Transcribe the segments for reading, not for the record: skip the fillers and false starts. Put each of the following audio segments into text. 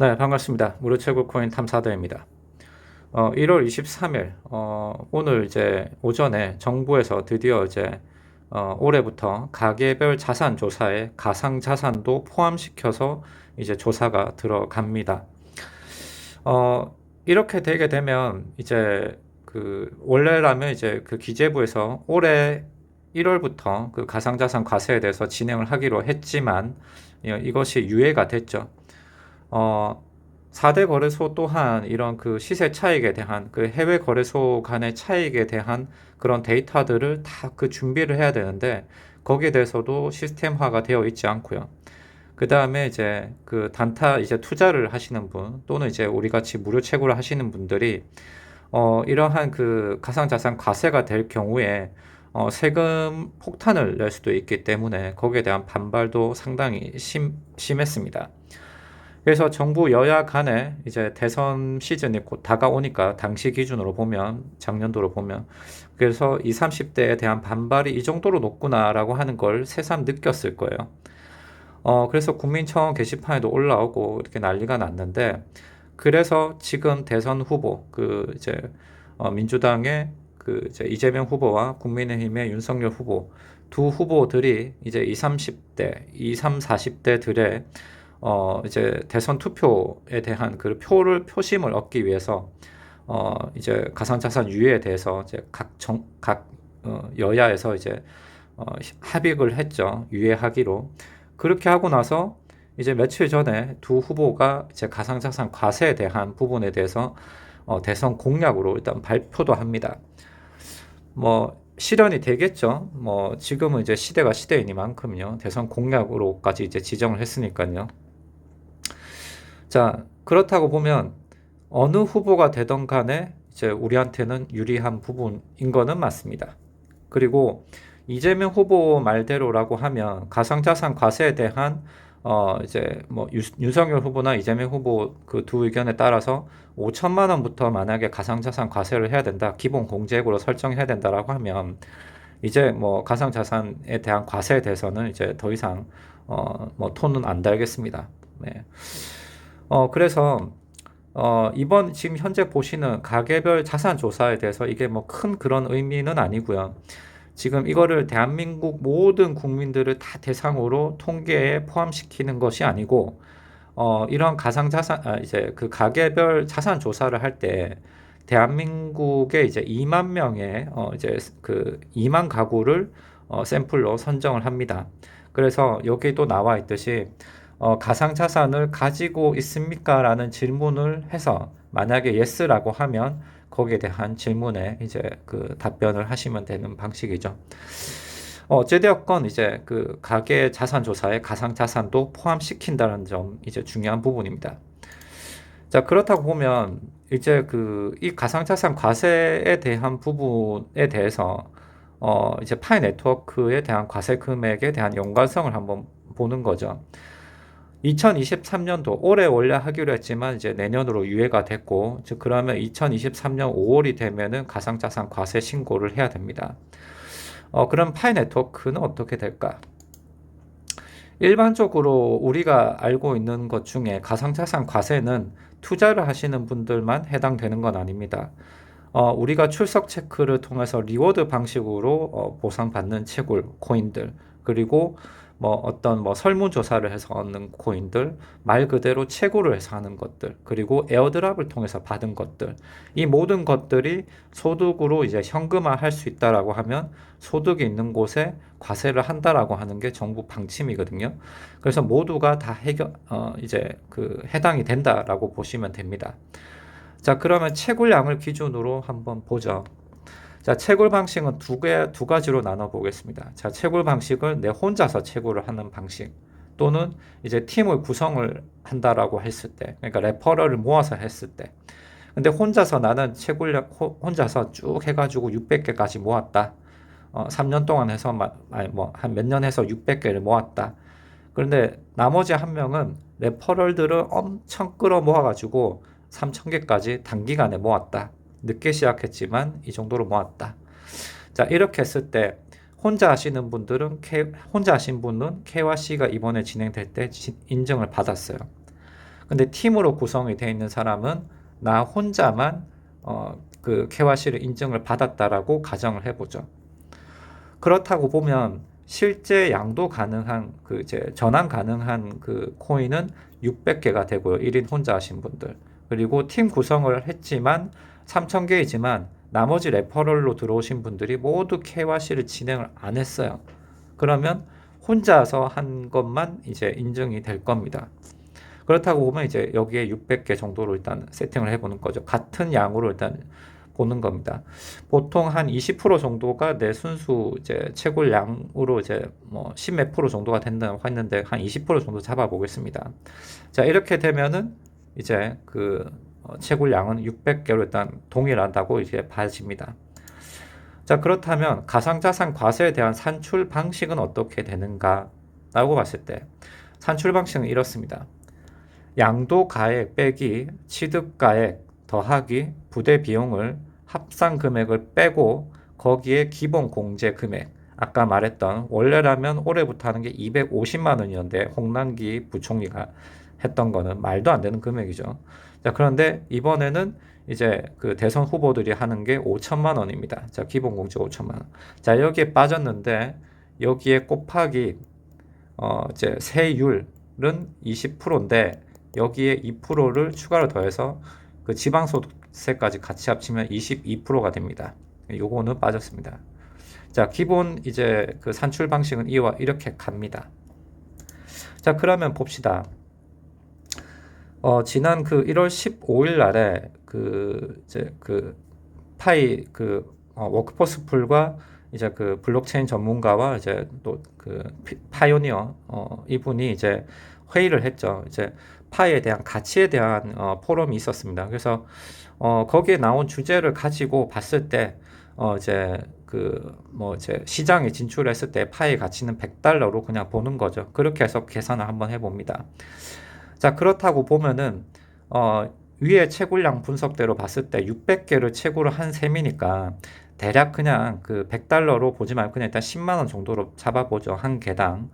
네, 반갑습니다. 무료채굴 코인 탐사대입니다. 1월 23일, 오늘 이제 오전에 정부에서 드디어 이제, 올해부터 가계별 자산 조사에 가상자산도 포함시켜서 이제 조사가 들어갑니다. 이렇게 되게 되면 이제 원래라면 이제 그 기재부에서 올해 1월부터 그 가상자산 과세에 대해서 진행을 하기로 했지만, 이것이 유예가 됐죠. 어, 4대 거래소 또한 이런 그 시세 차익에 대한 그 해외 거래소 간의 차익에 대한 그런 데이터들을 다 그 준비를 해야 되는데 거기에 대해서도 시스템화가 되어 있지 않고요. 그 다음에 이제 그 단타 이제 투자를 하시는 분 또는 이제 우리 같이 무료 채굴을 하시는 분들이 이러한 그 가상자산 과세가 될 경우에 세금 폭탄을 낼 수도 있기 때문에 거기에 대한 반발도 상당히 심했습니다. 그래서 정부 여야 간에 이제 대선 시즌이 곧 다가오니까 당시 기준으로 보면 작년도로 보면 그래서 20, 30대에 대한 반발이 이 정도로 높구나라고 하는 걸 새삼 느꼈을 거예요. 그래서 국민청원 게시판에도 올라오고 이렇게 난리가 났는데 그래서 지금 대선 후보 민주당의 그 이제 이재명 후보와 국민의힘의 윤석열 후보 두 후보들이 이제 20, 30대, 20, 40대들의 이제 대선 투표에 대한 그 표심을 얻기 위해서 이제 가상자산 유예에 대해서 이제 각 여야에서 이제 합의를 했죠. 유예하기로. 그렇게 하고 나서 이제 며칠 전에 두 후보가 이제 가상자산 과세에 대한 부분에 대해서 대선 공약으로 일단 발표도 합니다. 뭐 실현이 되겠죠. 뭐 지금은 이제 시대가 시대이니만큼요. 대선 공약으로까지 이제 지정을 했으니까요. 자, 그렇다고 보면 어느 후보가 되던 간에 이제 우리한테는 유리한 부분인 거는 맞습니다. 그리고 이재명 후보 말대로라고 하면 가상자산 과세에 대한 이제 뭐 윤석열 후보나 이재명 후보 그 두 의견에 따라서 5천만 원부터 만약에 가상자산 과세를 해야 된다, 기본 공제액으로 설정해야 된다라고 하면 이제 뭐 가상자산에 대한 과세에 대해서는 이제 더 이상 뭐 톤은 안 달겠습니다. 네. 그래서 이번 지금 현재 보시는 가계별 자산 조사에 대해서 이게 뭐 큰 그런 의미는 아니고요. 지금 이거를 대한민국 모든 국민들을 다 대상으로 통계에 포함시키는 것이 아니고, 이런 가상자산, 이제 그 가계별 자산 조사를 할 때, 대한민국에 이제 2만 명의, 이제 그 2만 가구를 샘플로 선정을 합니다. 그래서 여기도 나와 있듯이, 가상자산을 가지고 있습니까? 라는 질문을 해서 만약에 yes라고 하면 거기에 대한 질문에 이제 그 답변을 하시면 되는 방식이죠. 어찌되었건 이제 그 가계 자산 조사에 가상자산도 포함시킨다는 점 이제 중요한 부분입니다. 자, 그렇다고 보면 이제 그 이 가상자산 과세에 대한 부분에 대해서 이제 파이 네트워크에 대한 과세 금액에 대한 연관성을 한번 보는 거죠. 2023년도 올해 원래 하기로 했지만 이제 내년으로 유예가 됐고, 즉 그러면 2023년 5월이 되면은 가상자산 과세 신고를 해야 됩니다. 그럼 파이 네트워크는 어떻게 될까? 일반적으로 우리가 알고 있는 것 중에 가상자산 과세는 투자를 하시는 분들만 해당되는 건 아닙니다. 우리가 출석 체크를 통해서 리워드 방식으로 보상받는 채굴, 코인들, 그리고 뭐 어떤 뭐 설문조사를 해서 얻는 코인들, 말 그대로 채굴을 해서 하는 것들, 그리고 에어드랍을 통해서 받은 것들, 이 모든 것들이 소득으로 이제 현금화 할 수 있다라고 하면 소득이 있는 곳에 과세를 한다라고 하는 게 정부 방침이거든요. 그래서 모두가 다 이제 그 해당이 된다라고 보시면 됩니다. 자, 그러면 채굴량을 기준으로 한번 보죠. 자, 채굴 방식은 두 가지로 나눠 보겠습니다. 자, 채굴 방식을 내 혼자서 채굴을 하는 방식 또는 이제 팀을 구성을 한다라고 했을 때, 그러니까 레퍼럴을 모아서 했을 때. 근데 혼자서 나는 채굴량 혼자서 쭉 해가지고 600개까지 모았다. 3년 동안 해서 뭐 한 몇 년 해서 600개를 모았다. 그런데 나머지 한 명은 레퍼럴들을 엄청 끌어 모아가지고 3,000개까지 단기간에 모았다. 늦게 시작했지만 이 정도로 모았다. 자, 이렇게 했을 때 혼자 하시는 분은 KYC가 이번에 진행될 때 인증을 받았어요. 근데 팀으로 구성이 되어 있는 사람은 나 혼자만 그 KYC를 인증을 받았다라고 가정을 해보죠. 그렇다고 보면 실제 양도 가능한 그 이제 전환 가능한 그 코인은 600개가 되고요. 1인 혼자 하신 분들. 그리고 팀 구성을 했지만 3,000개이지만 나머지 레퍼럴로 들어오신 분들이 모두 KYC를 진행을 안 했어요. 그러면 혼자서 한 것만 이제 인증이 될 겁니다. 그렇다고 보면 이제 여기에 600개 정도로 일단 세팅을 해보는 거죠. 같은 양으로 일단 보는 겁니다. 보통 한 20% 정도가 내 순수 이제 채굴량으로 이제 뭐 10몇 프로 정도가 된다고 했는데 한 20% 정도 잡아보겠습니다. 자, 이렇게 되면은 이제 그 채굴량은 600개로 일단 동일하다고 이제 봐집니다. 자, 그렇다면 가상자산 과세에 대한 산출 방식은 어떻게 되는가 라고 봤을 때 산출 방식은 이렇습니다. 양도가액 빼기 취득가액 더하기 부대 비용을 합산 금액을 빼고 거기에 기본 공제 금액, 아까 말했던 원래라면 올해부터 하는 게 250만 원이었는데 홍남기 부총리가 했던 거는 말도 안 되는 금액이죠. 자, 그런데 이번에는 이제 그 대선 후보들이 하는 게 5천만 원입니다. 자, 기본 공제 5천만 원. 자, 여기에 빠졌는데 여기에 곱하기 이제 세율은 20%인데 여기에 2%를 추가로 더해서 그 지방소득세까지 같이 합치면 22%가 됩니다. 요거는 빠졌습니다. 자, 기본 이제 그 산출 방식은 이와 이렇게 갑니다. 자, 그러면 봅시다. 지난 그 1월 15일 날에 그 이제 그 파이 그 워크포스 풀과 이제 그 블록체인 전문가와 이제 또 그 파이오니어 이분이 이제 회의를 했죠. 이제 파이에 대한 가치에 대한 포럼이 있었습니다. 그래서 거기에 나온 주제를 가지고 봤을 때 이제 그 뭐 이제 시장에 진출했을 때 파이의 가치는 $100로 그냥 보는 거죠. 그렇게 해서 계산을 한번 해봅니다. 자, 그렇다고 보면은 위에 채굴량 분석대로 봤을 때 600개를 채굴을 한 셈이니까 대략 그냥 그 $100로 보지 말고 그냥 일단 10만 원 정도로 잡아보죠. 한 개당.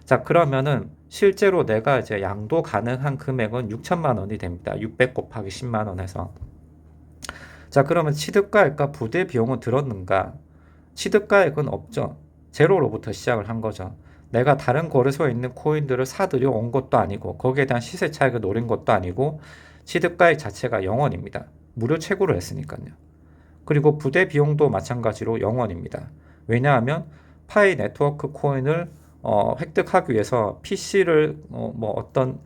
자, 그러면은 실제로 내가 이제 양도 가능한 금액은 6천만 원이 됩니다. 600 곱하기 10만 원 해서. 자, 그러면 취득가액과 부대 비용은 들었는가? 취득가액은 없죠. 제로로부터 시작을 한 거죠. 내가 다른 거래소에 있는 코인들을 사들여 온 것도 아니고 거기에 대한 시세 차익을 노린 것도 아니고 취득가액 자체가 0원입니다. 무료 채굴을 했으니까요. 그리고 부대 비용도 마찬가지로 0원입니다. 왜냐하면 파이 네트워크 코인을 획득하기 위해서 PC를 뭐 어떤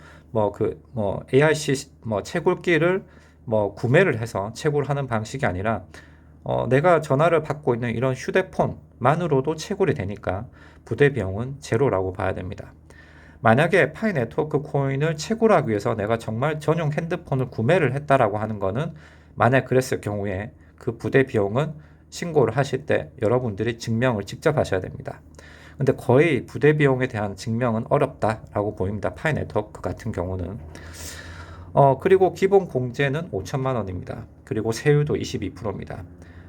AIC 채굴기를 구매를 해서 채굴하는 방식이 아니라 내가 전화를 받고 있는 이런 휴대폰만으로도 채굴이 되니까 부대 비용은 제로라고 봐야 됩니다. 만약에 파이 네트워크 코인을 채굴하기 위해서 내가 정말 전용 핸드폰을 구매를 했다라고 하는 거는 만약 그랬을 경우에 그 부대 비용은 신고를 하실 때 여러분들이 증명을 직접 하셔야 됩니다. 근데 거의 부대 비용에 대한 증명은 어렵다라고 보입니다. 파이 네트워크 같은 경우는. 그리고 기본 공제는 5천만 원입니다. 그리고 세율도 22%입니다.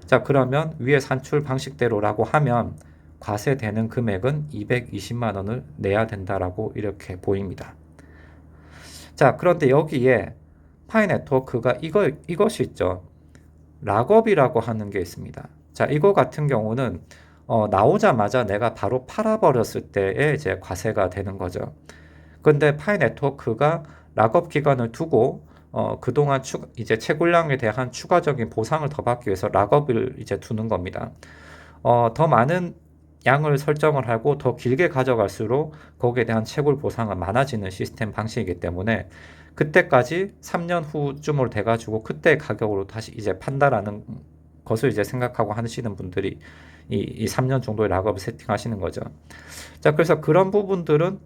자, 그러면 위에 산출 방식대로라고 하면 과세되는 금액은 220만 원을 내야 된다라고 이렇게 보입니다. 자, 그런데 여기에 파이 네트워크가 이것이 있죠. 락업이라고 하는 게 있습니다. 자, 이거 같은 경우는 나오자마자 내가 바로 팔아버렸을 때에 이제 과세가 되는 거죠. 근데 파이 네트워크가 락업 기간을 두고 그동안 이제 채굴량에 대한 추가적인 보상을 더 받기 위해서 락업을 이제 두는 겁니다. 더 많은 양을 설정을 하고 더 길게 가져갈수록 거기에 대한 채굴 보상은 많아지는 시스템 방식이기 때문에 그때까지 3년 후쯤으로 돼가지고 그때 가격으로 다시 이제 판다라는 것을 이제 생각하고 하시는 분들이 이 3년 정도의 락업을 세팅하시는 거죠. 자, 그래서 그런 부분들은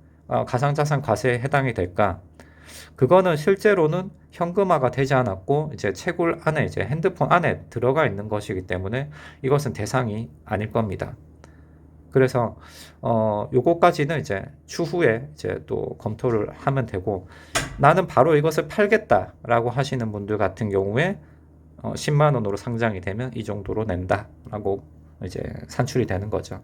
가상자산 과세에 해당이 될까? 그거는 실제로는 현금화가 되지 않았고 이제 채굴 안에 이제 핸드폰 안에 들어가 있는 것이기 때문에 이것은 대상이 아닐 겁니다. 그래서 요거까지는 이제 추후에 이제 또 검토를 하면 되고 나는 바로 이것을 팔겠다라고 하시는 분들 같은 경우에 10만 원으로 상장이 되면 이 정도로 낸다라고 이제 산출이 되는 거죠.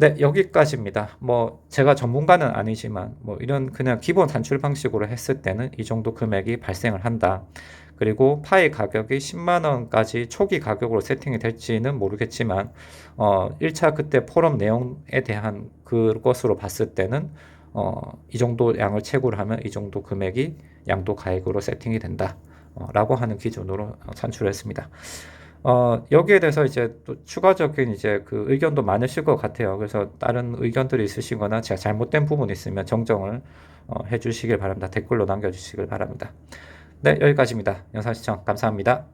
네, 여기까지입니다. 뭐 제가 전문가는 아니지만 뭐 이런 그냥 기본 산출 방식으로 했을 때는 이 정도 금액이 발생을 한다. 그리고 파이 가격이 10만 원까지 초기 가격으로 세팅이 될지는 모르겠지만 1차 그때 포럼 내용에 대한 그것으로 봤을 때는 이 정도 양을 채굴 하면 이 정도 금액이 양도 가액으로 세팅이 된다. 라고 하는 기준으로 산출했습니다. 여기에 대해서 이제 또 추가적인 이제 그 의견도 많으실 것 같아요. 그래서 다른 의견들이 있으시거나 제가 잘못된 부분이 있으면 정정을 해 주시길 바랍니다. 댓글로 남겨주시길 바랍니다. 네, 여기까지입니다. 영상 시청 감사합니다.